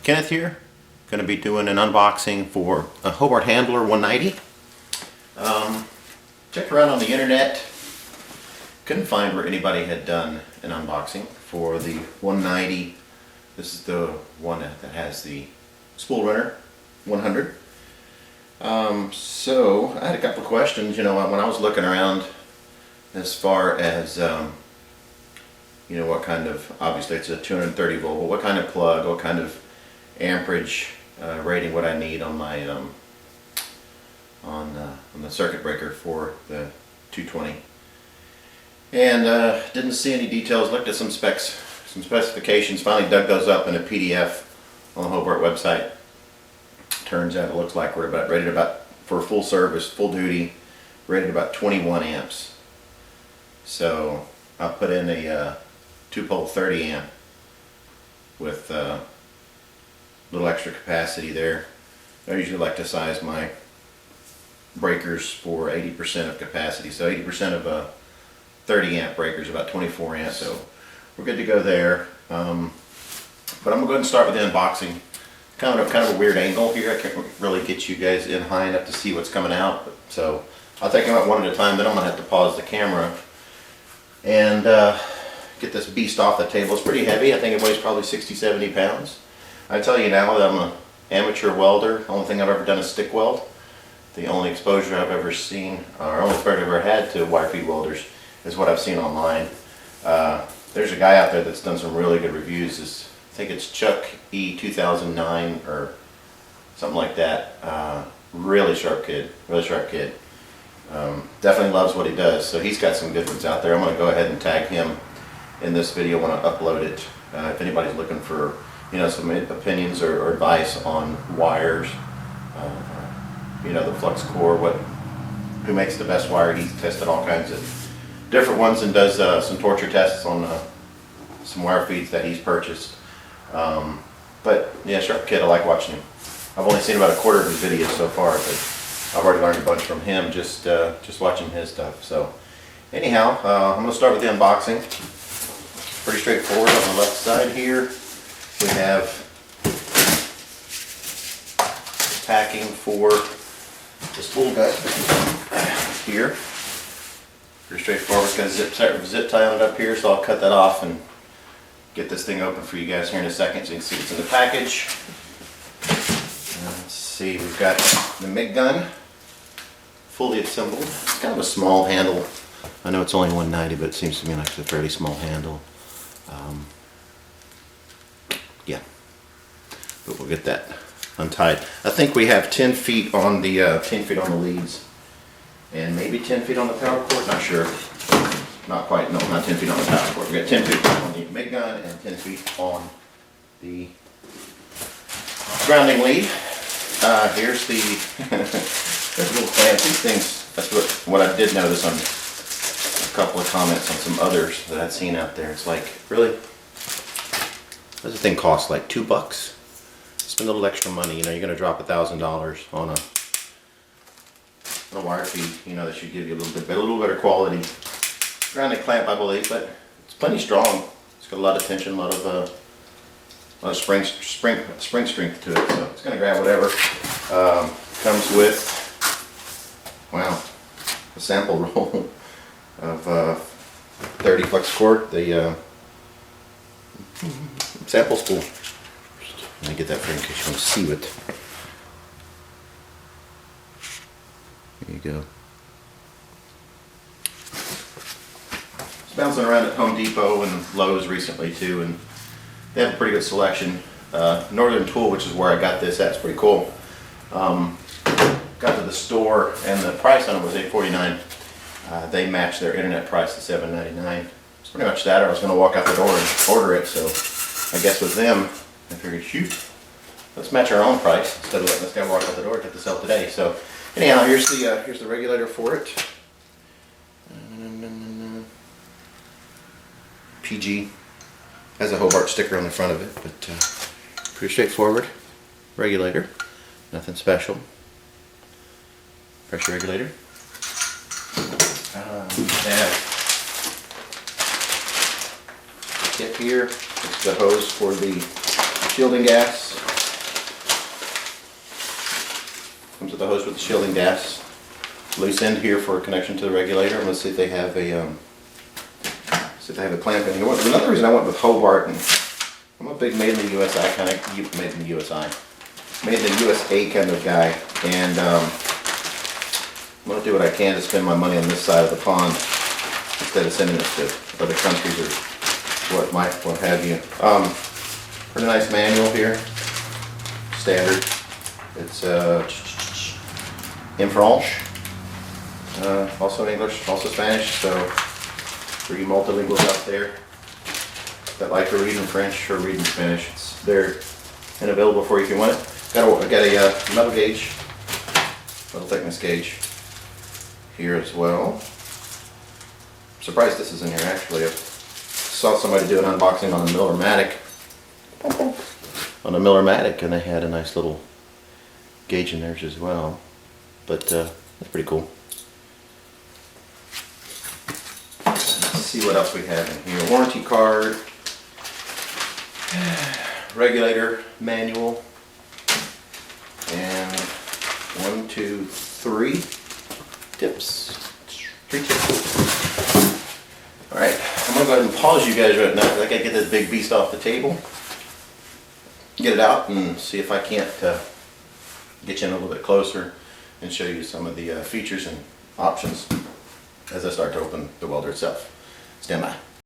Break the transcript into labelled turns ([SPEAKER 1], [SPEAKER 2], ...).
[SPEAKER 1] Kenneth here. Going to be doing an unboxing for a Hobart Handler 190. Checked around on the internet. Couldn't find where anybody had done an unboxing for the 190. This is the one that has the spool runner 100. So I had a couple of questions. You know, when I was looking around, as far as you know, what kind of, obviously it's a 230 volt, but what kind of plug, what kind of amperage rating would I need on my on the circuit breaker for the 220, and didn't see any details. Looked at some specs, some specifications, finally dug those up in a PDF on the Hobart website. Turns out it looks like we're about rated about, for full service, full duty, rated about 21 amps. So I'll put in a 2-pole 30 amp with a little extra capacity there. I usually like to size my breakers for 80% of capacity. So 80% of a 30 amp breaker is about 24 amps. So we're good to go there. But I'm going to go ahead and start with the unboxing. Kind of a weird angle here. I can't really get you guys in high enough to see what's coming out. So I'll take them out one at a time. Then I'm going to have to pause the camera and get this beast off the table. It's pretty heavy. I think it weighs probably 60-70 pounds. I tell you now that I'm an amateur welder. The only thing I've ever done is stick weld. The only exposure I've ever seen, or only exposure I've ever had to Wirefeed welders, is what I've seen online. There's a guy out there that's done some really good reviews. I think it's Chuck E 2009 or something like that. Really sharp kid. Really sharp kid. Definitely loves what he does. So he's got some good ones out there. I'm going to go ahead and tag him in this video when I upload it. If anybody's looking for, you know, some opinions or advice on wires, you know, the flux core, who makes the best wire. He's tested all kinds of different ones and does some torture tests on some wire feeds that he's purchased. But yeah, sharp kid. I like watching him. I've only seen about a quarter of his videos so far, but I've already learned a bunch from him just watching his stuff. So anyhow, I'm going to start with the unboxing. Pretty straightforward. On the left side here, we have packing for the spool gut here. Pretty straightforward. Got a zip tie on it up here, so I'll cut that off and get this thing open for you guys here in a second so you can see what's in the package. Let's see, we've got the MIG gun fully assembled. It's kind of a small handle. I know it's only 190, but it seems to me like it's a fairly small handle. Yeah, but we'll get that untied. I think we have 10 feet on the 10 feet on the leads, and maybe 10 feet on the power cord. Not sure. Not quite. No, not 10 feet on the power cord. We got 10 feet on the MIG gun and 10 feet on the grounding lead. Here's the there's little clamps. These things. That's what I did notice on a couple of comments on some others that I'd seen out there. It's like, really? Does the thing cost like $2? Spend a little extra money. You know, you're going to drop $1,000 on a wire feed. You know, that should give you a little better quality grounding clamp, I believe, but it's plenty strong. It's got a lot of tension, a lot of spring strength to it. So it's going to grab whatever. Comes with, wow, a sample roll of 30 flux cord. The sample spool. Let me get that for you in case you want to see it. There you go. It's bouncing around at Home Depot and Lowe's recently too, and they have a pretty good selection. Northern Tool, which is where I got this at, it's pretty cool. Got to the store and the price on it was $8.49. They matched their internet price to $7.99. It's pretty much that. I was going to walk out the door and order it, so I guess with them, I figured, shoot, let's match our own price instead of letting this guy walk out the door to get this out today. So anyhow, here's the regulator for it. PG. Has a Hobart sticker on the front of it, but pretty straightforward regulator. Nothing special. Pressure regulator. We have the tip here. It's the hose for the shielding gas. with the hose with the shielding gaps. Loose end here for a connection to the regulator. I'm gonna see if they have a clamp in here. Another reason I went with Hobart, and I'm a big made in the USA kind of made in the USA, made in the USA kind of guy, and I'm gonna do what I can to spend my money on this side of the pond instead of sending it to other countries or what have you. Pretty nice manual here, standard. It's in French, also English, also Spanish. So for you multilinguals out there that like to read in French or read in Spanish, it's there and available for you if you want it. I got a metal gauge, metal thickness gauge here as well. I'm surprised this is in here actually. I saw somebody do an unboxing on a Millermatic, and they had a nice little gauge in theirs as well. But that's pretty cool. Let's see what else we have in here. Warranty card, regulator manual, and 1, 2, 3 tips. 3 tips. Alright, I'm going to go ahead and pause you guys right now because I got to get this big beast off the table. Get it out and see if I can't get you in a little bit closer and show you some of the features and options as I start to open the welder itself. Stand by.